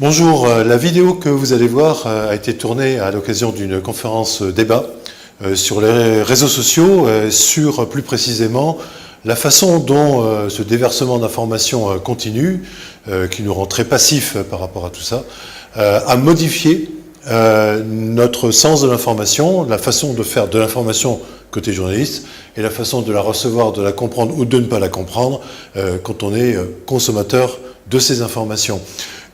Bonjour, la vidéo que vous allez voir a été tournée à l'occasion d'une conférence débat sur les réseaux sociaux, sur plus précisément la façon dont ce déversement d'informations continue, qui nous rend très passifs par rapport à tout ça, a modifié notre sens de l'information, la façon de faire de l'information côté journaliste et la façon de la recevoir, de la comprendre ou de ne pas la comprendre quand on est consommateur de ces informations.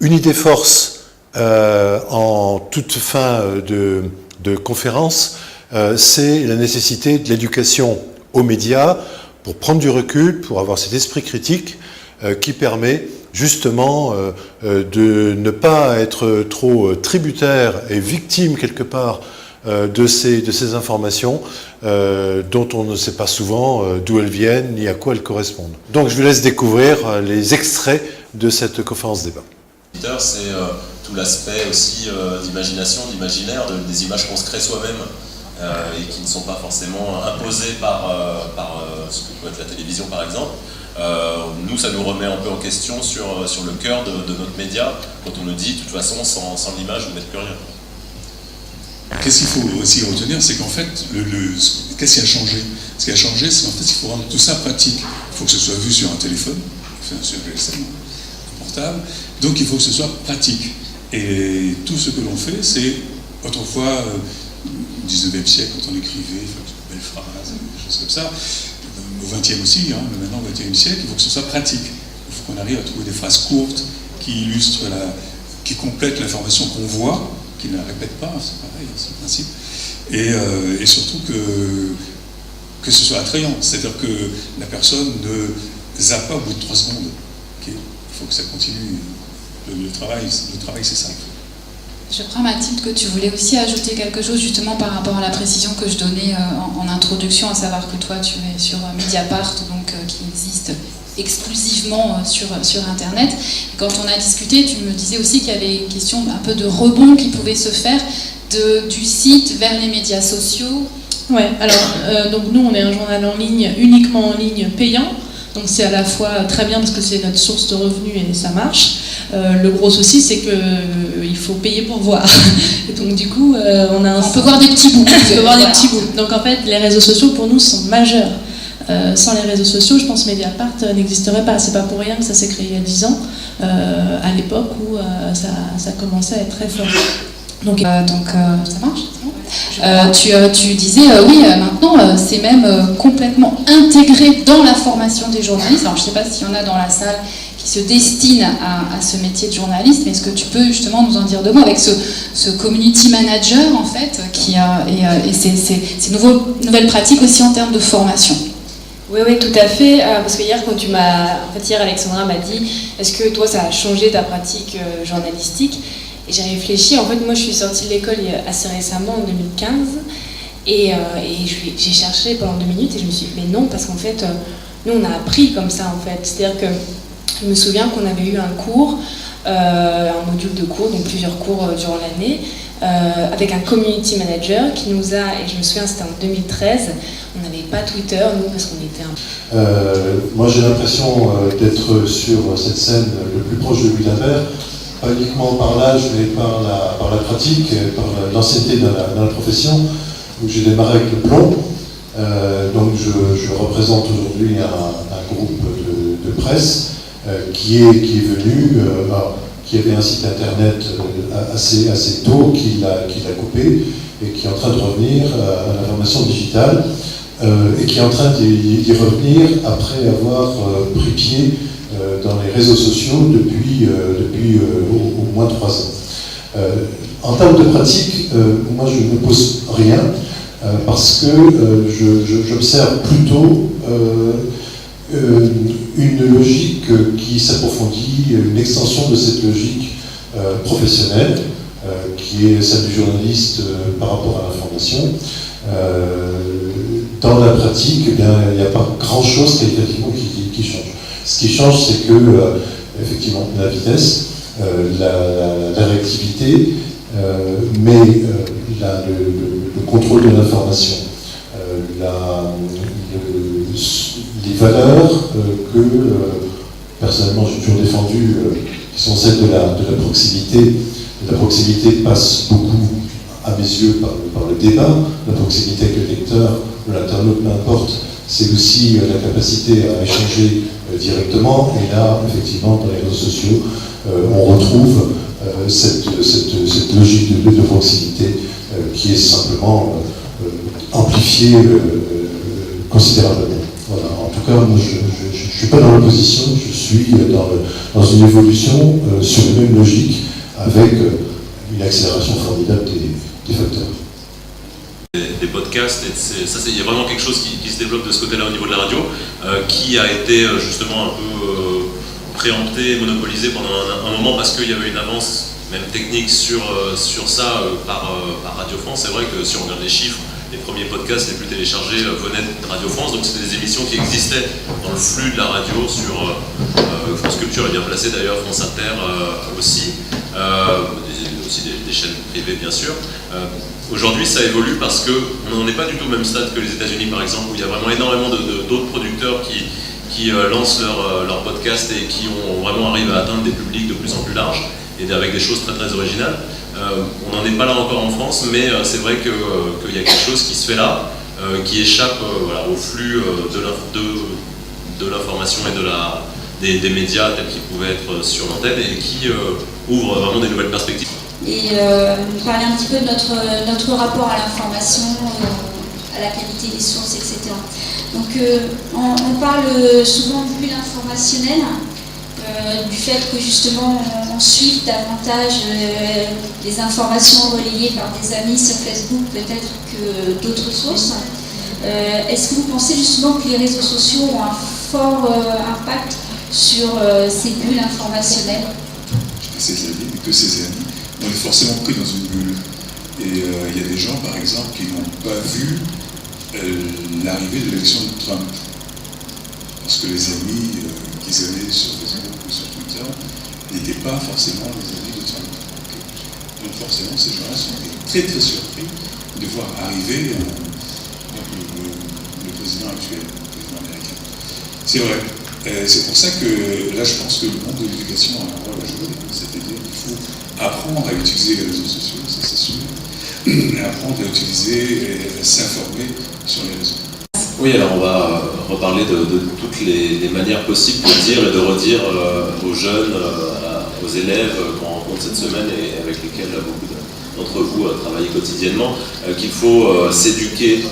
Une idée force en toute fin de conférence, c'est la nécessité de l'éducation aux médias pour prendre du recul, pour avoir cet esprit critique qui permet justement de ne pas être trop tributaire et victime quelque part de ces informations dont on ne sait pas souvent d'où elles viennent ni à quoi elles correspondent. Donc je vous laisse découvrir les extraits de cette conférence débat. C'est tout l'aspect aussi d'imagination, d'imaginaire, des images qu'on se crée soi-même et qui ne sont pas forcément imposées par ce que peut être la télévision par exemple. Nous, ça nous remet un peu en question sur le cœur de notre média quand on nous dit de toute façon sans l'image vous n'êtes plus rien. Qu'est-ce qu'il faut aussi retenir, c'est qu'en fait, qu'est-ce qui a changé? Ce qui a changé, c'est qu'en fait, il faut rendre tout ça pratique. Il faut que ce soit vu sur un téléphone, sur un GSM, portable, donc il faut que ce soit pratique. Et tout ce que l'on fait, c'est autrefois, au 19e siècle, quand on écrivait, de belles phrases, des choses comme ça, au 20e aussi, mais maintenant au 21e siècle, il faut que ce soit pratique. Il faut qu'on arrive à trouver des phrases courtes qui illustrent, qui complètent l'information qu'on voit, qui ne la répètent pas, c'est pareil, c'est le principe. Et surtout que ce soit attrayant, c'est-à-dire que la personne ne zappe pas au bout de 3 secondes. Okay. Il faut que ça continue. Le travail c'est ça. Je crois, Mathilde, que tu voulais aussi ajouter quelque chose justement par rapport à la précision que je donnais en introduction, à savoir que toi tu es sur Mediapart, donc qui existe exclusivement sur Internet. Et quand on a discuté, tu me disais aussi qu'il y avait une question un peu de rebond qui pouvait se faire du site vers les médias sociaux. Ouais, alors donc nous on est un journal en ligne, uniquement en ligne payant. Donc c'est à la fois très bien parce que c'est notre source de revenus et ça marche. Le gros souci c'est qu'il faut payer pour voir. Et donc du coup on peut voir des petits bouts. Donc en fait les réseaux sociaux pour nous sont majeurs. Sans les réseaux sociaux, je pense que Mediapart n'existerait pas. C'est pas pour rien que ça s'est créé il y a 10 ans, à l'époque où ça commençait à être très fort. Donc ça marche. Tu disais oui, maintenant c'est même complètement intégré dans la formation des journalistes. Alors je ne sais pas s'il y en a dans la salle qui se destinent à ce métier de journaliste, mais est-ce que tu peux justement nous en dire 2 mots avec ce community manager en fait et ces nouvelles pratiques aussi en termes de formation? Oui, tout à fait. Parce que hier, Alexandra m'a dit, est-ce que toi, ça a changé ta pratique journalistique? Et j'ai réfléchi. En fait, moi, je suis sortie de l'école assez récemment, en 2015, et j'ai cherché pendant 2 minutes, et je me suis dit, mais non, parce qu'en fait, nous, on a appris comme ça, en fait. C'est-à-dire que je me souviens qu'on avait eu un cours, un module de cours, donc plusieurs cours durant l'année, avec un community manager qui nous a, et je me souviens c'était en 2013, on n'avait pas Twitter, nous, parce qu'on était moi j'ai l'impression d'être sur cette scène le plus proche de Gutenberg, pas uniquement par l'âge, mais par la pratique, par l'ancienneté dans la profession, où j'ai démarré avec le plomb. Donc je représente aujourd'hui un groupe de presse qui est venu, qui avait un site internet assez tôt, qui l'a coupé et qui est en train de revenir à l'information digitale et qui est en train d'y revenir après avoir pris pied dans les réseaux sociaux depuis au moins 3 ans. En termes de pratique, moi je ne pose rien parce que j'observe plutôt une logique qui s'approfondit, une extension de cette logique professionnelle, qui est celle du journaliste par rapport à l'information. Dans la pratique, il n'y a pas grand-chose qualitativement qui change. Ce qui change, c'est que, effectivement, la vitesse, la réactivité, mais le contrôle de l'information, les valeurs que personnellement j'ai toujours défendu, qui sont celles de la proximité. Et la proximité passe beaucoup, à mes yeux, par le débat, la proximité avec le lecteur, l'internaute, peu importe. C'est aussi la capacité à échanger directement. Et là, effectivement, dans les réseaux sociaux, on retrouve cette logique de proximité qui est simplement amplifiée considérablement. Voilà. En tout cas, moi, je ne suis pas dans l'opposition, je suis dans une évolution sur les mêmes logiques, avec une accélération formidable des facteurs. Des podcasts, il y a vraiment quelque chose qui se développe de ce côté-là au niveau de la radio, qui a été justement un peu préempté, monopolisé pendant un moment parce qu'il y avait une avance même technique sur ça par Radio France. C'est vrai que si on regarde les chiffres, les premiers podcasts les plus téléchargés venaient de Radio France, donc c'était des émissions qui existaient dans le flux de la radio sur France Culture est bien placé d'ailleurs, France Inter aussi des chaînes privées bien sûr. Aujourd'hui ça évolue parce qu'on n'en est pas du tout au même stade que les États-Unis par exemple, où il y a vraiment énormément d'autres producteurs qui lancent leur podcast et qui ont vraiment arrivé à atteindre des publics de plus en plus larges et avec des choses très très originales. On n'en est pas là encore en France, mais c'est vrai qu'il y a quelque chose qui se fait là, qui échappe au flux de l'information et des médias tels qu'ils pouvaient être sur l'antenne et qui ouvre vraiment des nouvelles perspectives. Et parler un petit peu de notre rapport à l'information, à la qualité des sources, etc. Donc on parle souvent de bulle informationnelle, du fait que justement on suit davantage les informations relayées par des amis sur Facebook peut-être que d'autres sources. Est-ce que vous pensez justement que les réseaux sociaux ont un fort impact sur ces bulles informationnelles? Que ces amis, on est forcément pris dans une bulle. Et il y a des gens, par exemple, qui n'ont pas vu l'arrivée de l'élection de Trump. Parce que les amis qu'ils avaient sur Facebook ou sur Twitter n'étaient pas forcément les amis de Trump. Donc forcément, ces gens-là sont très très surpris de voir arriver le président actuel, le président américain. C'est vrai. C'est pour ça que là, je pense que le monde de l'éducation a un rôle à jouer. C'est-à-dire qu'il faut apprendre à utiliser les réseaux sociaux, ça c'est sûr, et apprendre à utiliser et à s'informer sur les réseaux. Oui, alors on va reparler de toutes les manières possibles de dire et de redire aux jeunes, aux élèves qu'on rencontre cette semaine et avec lesquels beaucoup d'entre vous travaillent quotidiennement, qu'il faut s'éduquer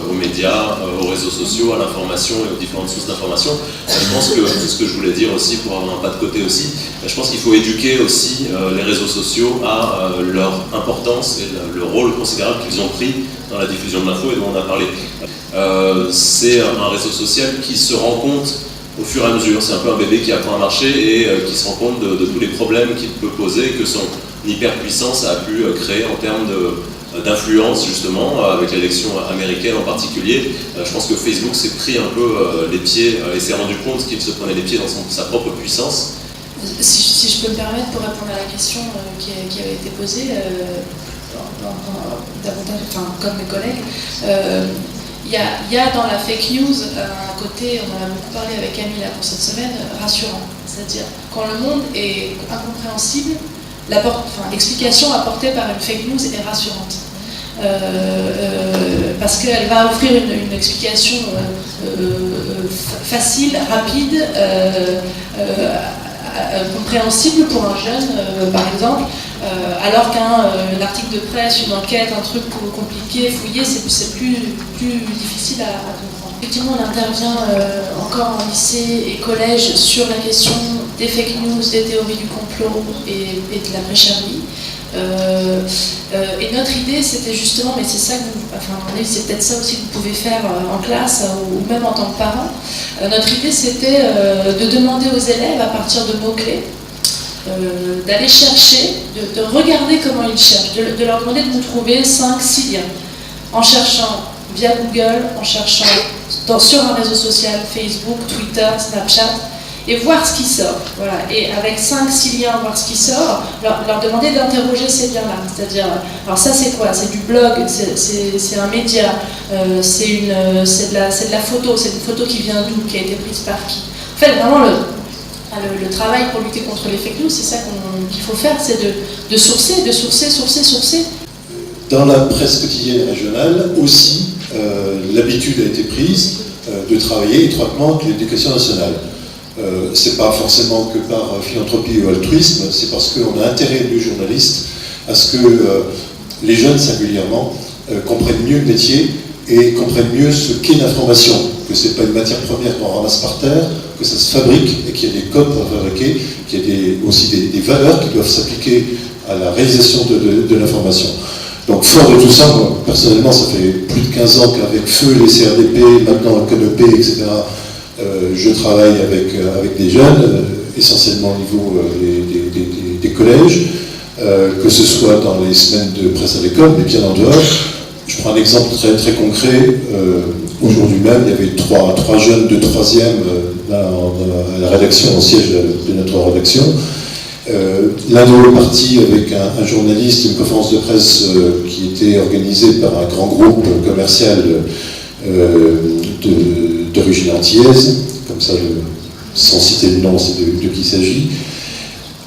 aux médias, aux réseaux sociaux, à l'information et aux différentes sources d'information. Je pense que c'est ce que je voulais dire aussi pour avoir un pas de côté aussi. Je pense qu'il faut éduquer aussi les réseaux sociaux à leur importance et le rôle considérable qu'ils ont pris dans la diffusion de l'info et dont on a parlé. C'est un réseau social qui se rend compte au fur et à mesure. C'est un peu un bébé qui apprend à marcher et qui se rend compte de tous les problèmes qu'il peut poser, que son hyperpuissance a pu créer en termes d'influence justement, avec l'élection américaine en particulier. Je pense que Facebook s'est pris un peu les pieds et s'est rendu compte qu'il se prenait les pieds dans sa propre puissance. Si je peux me permettre pour répondre à la question qui avait été posée, comme mes collègues, il y a dans la fake news un côté, on en a beaucoup parlé avec Camille pour cette semaine, rassurant. C'est-à-dire quand le monde est incompréhensible, l'explication apportée par une fake news est rassurante. Parce qu'elle va offrir une explication facile, rapide, compréhensible pour un jeune, par exemple, alors qu'un article de presse, une enquête, un truc compliqué, fouillé, c'est plus difficile à comprendre. Effectivement, on intervient encore en lycée et collège sur la question des fake news, des théories du complot et de la prêcherie. Et notre idée, c'était justement, mais c'est ça que c'est peut-être ça aussi que vous pouvez faire en classe ou même en tant que parent. Notre idée, c'était de demander aux élèves, à partir de mots-clés, d'aller chercher, de regarder comment ils cherchent, de leur demander de nous trouver 5-6 liens, en cherchant via Google, en cherchant sur un réseau social, Facebook, Twitter, Snapchat, et voir ce qui sort. Voilà. Et avec 5-6 liens, voir ce qui sort, leur demander d'interroger ces liens-là. C'est-à-dire, alors ça c'est quoi? C'est du blog, c'est un média, c'est de la photo, c'est une photo qui vient d'où, qui a été prise par qui? En fait, vraiment, le travail pour lutter contre les fake news, c'est ça qu'il faut faire, c'est de sourcer. Dans la presse quotidienne régionale aussi, l'habitude a été prise de travailler étroitement avec l'Éducation nationale. C'est pas forcément que par philanthropie ou altruisme, c'est parce qu'on a intérêt, nous journalistes, à ce que les jeunes singulièrement comprennent mieux le métier et comprennent mieux ce qu'est l'information, que c'est pas une matière première qu'on ramasse par terre, que ça se fabrique et qu'il y a des codes pour fabriquer, qu'il y a aussi des valeurs qui doivent s'appliquer à la réalisation de l'information. Donc fort de tout ça, moi, personnellement, ça fait plus de 15 ans qu'avec feu les CRDP, maintenant le CNEP, etc., je travaille avec des jeunes, essentiellement au niveau des collèges, que ce soit dans les semaines de presse à l'école, mais bien en dehors. Je prends un exemple très, très concret. Aujourd'hui même, il y avait trois jeunes de 3e à la rédaction, au siège de notre rédaction. L'un d'eux est parti avec un journaliste, une conférence de presse qui était organisée par un grand groupe commercial d'origine antillaise, comme ça, sans citer le nom, on sait de qui il s'agit.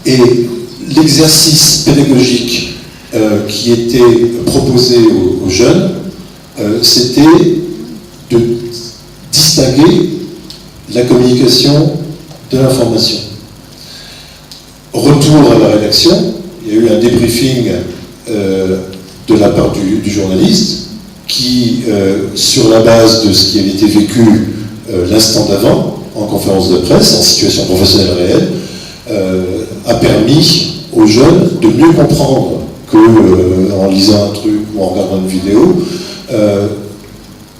Et l'exercice pédagogique qui était proposé aux jeunes, c'était de distinguer la communication de l'information. Retour à la rédaction, il y a eu un débriefing de la part du journaliste qui, sur la base de ce qui avait été vécu l'instant d'avant, en conférence de presse, en situation professionnelle réelle, a permis aux jeunes de mieux comprendre qu'en lisant un truc ou en regardant une vidéo,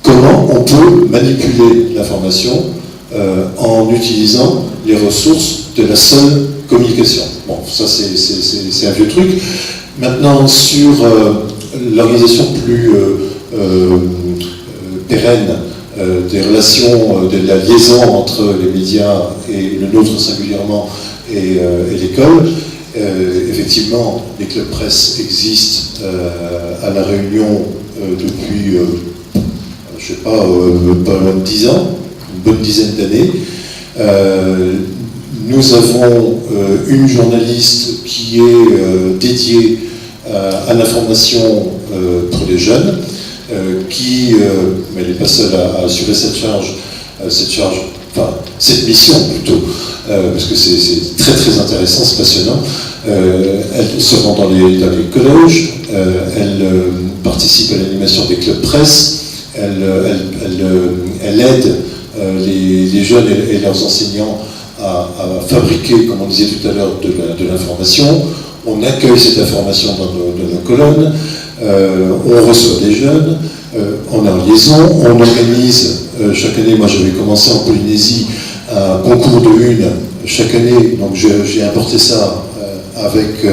comment on peut manipuler l'information en utilisant les ressources de la seule communication. Bon, ça c'est un vieux truc. Maintenant, sur l'organisation plus pérenne des relations, de la liaison entre les médias et le nôtre singulièrement et l'école, effectivement, les clubs presse existent à La Réunion depuis, je sais pas, pas loin de 10 ans, une bonne dizaine d'années. Nous avons une journaliste qui est dédiée à l'information pour les jeunes, qui, mais elle n'est pas seule à assurer cette mission plutôt, parce que c'est très très intéressant, c'est passionnant. Elle se rend dans les collèges, elle participe à l'animation des clubs presse, elle aide les jeunes et leurs enseignants à fabriquer, comme on disait tout à l'heure, de l'information. On accueille cette information dans nos colonnes, on reçoit des jeunes, on est en liaison, on organise chaque année, moi j'avais commencé en Polynésie, un concours de une chaque année, donc j'ai importé ça avec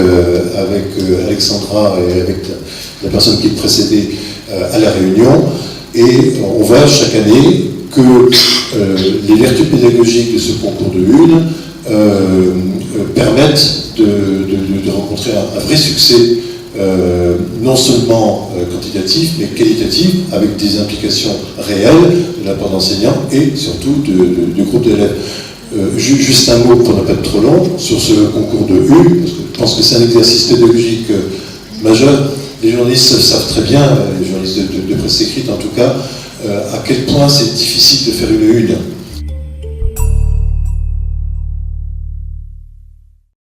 Alexandra et avec la personne qui le précédait à La Réunion, et on voit chaque année que les vertus pédagogiques de ce concours de une permettent de rencontrer un vrai succès, non seulement quantitatif, mais qualitatif, avec des implications réelles de la part d'enseignants et surtout du groupe d'élèves. Juste un mot pour ne pas être trop long sur ce concours de U, parce que je pense que c'est un exercice pédagogique majeur. Les journalistes savent très bien, les journalistes de presse écrite en tout cas, à quel point c'est difficile de faire une une.